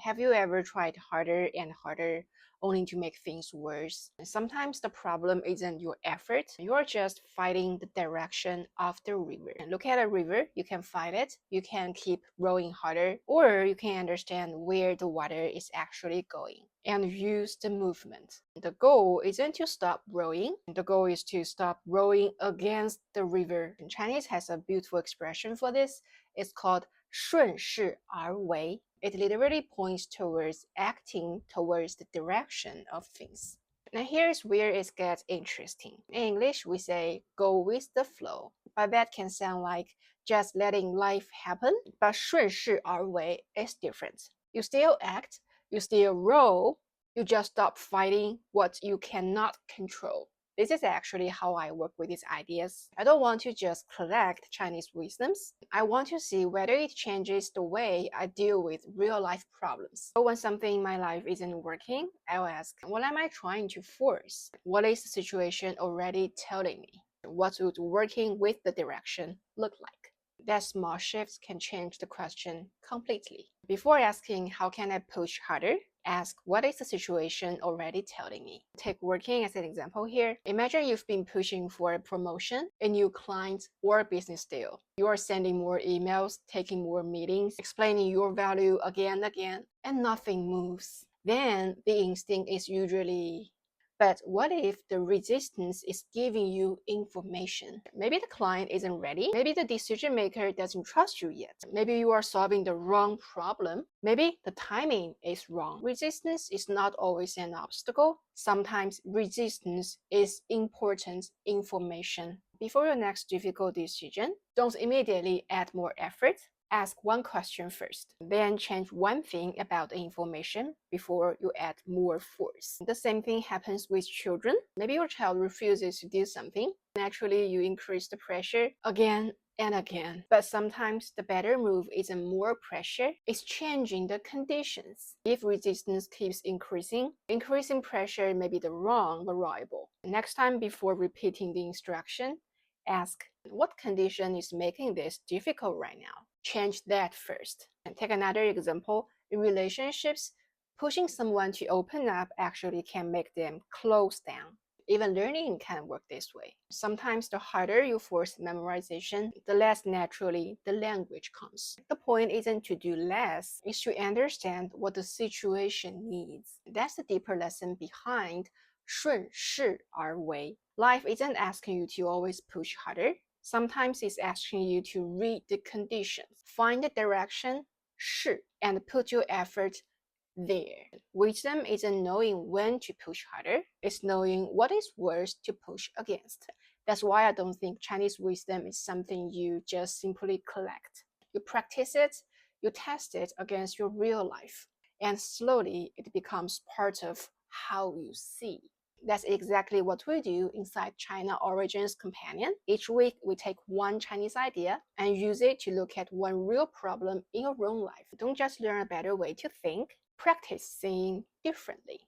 Have you ever tried harder and harder only to make things worse? Sometimes the problem isn't your effort, you're just fighting the direction of the river. Look at a river, you can fight it, you can keep rowing harder, or you can understand where the water is actually going and use the movement. The goal isn't to stop rowing, the goal is to stop rowing against the river. Chinese has a beautiful expression for this. It's called 顺势而为. It literally points towards acting towards the direction of things. Now here's where it gets interesting. In English, we say go with the flow, but that can sound like just letting life happen. But 顺势而为 is different. You still act, you still roll, you just stop fighting what you cannot control. This is actually how I work with these ideas. I don't want to just collect Chinese wisdoms. I want to see whether it changes the way I deal with real life problems. So when something in my life isn't working, I'll ask, what am I trying to force? What is the situation already telling me? What would working with the direction look like? That small shifts can change the question completely. Before asking, how can I push harder? Ask, what is the situation already telling me? Take working as an example here. Imagine you've been pushing for a promotion, a new client, or a business deal. You are sending more emails, taking more meetings, explaining your value again and again, and nothing moves. Then the instinct is usually, but what if the resistance is giving you information? Maybe the client isn't ready. Maybe the decision maker doesn't trust you yet. Maybe you are solving the wrong problem. Maybe the timing is wrong. Resistance is not always an obstacle. Sometimes resistance is important information. Before your next difficult decision, don't immediately add more effort. Ask one question first, then change one thing about the information before you add more force. The same thing happens with children. Maybe your child refuses to do something. Naturally, you increase the pressure again and again. But sometimes the better move isn't more pressure, it's changing the conditions. If resistance keeps increasing pressure may be the wrong variable. Next time, before repeating the instruction, ask, what condition is making this difficult right now? Change that first. And take another example. In relationships, pushing someone to open up actually can make them close down. Even learning can work this way. Sometimes the harder you force memorization, the less naturally the language comes. The point isn't to do less, it's to understand what the situation needs. That's the deeper lesson behind 顺势而为. Life isn't asking you to always push harder. Sometimes it's asking you to read the conditions, find the direction, 是, and put your effort there. Wisdom isn't knowing when to push harder, it's knowing what is worse to push against. That's why I don't think Chinese wisdom is something you just simply collect. You practice it, you test it against your real life, and slowly it becomes part of how you see. That's exactly what we do inside China Origins Companion. Each week, we take one Chinese idea and use it to look at one real problem in your own life. Don't just learn a better way to think, practice seeing differently.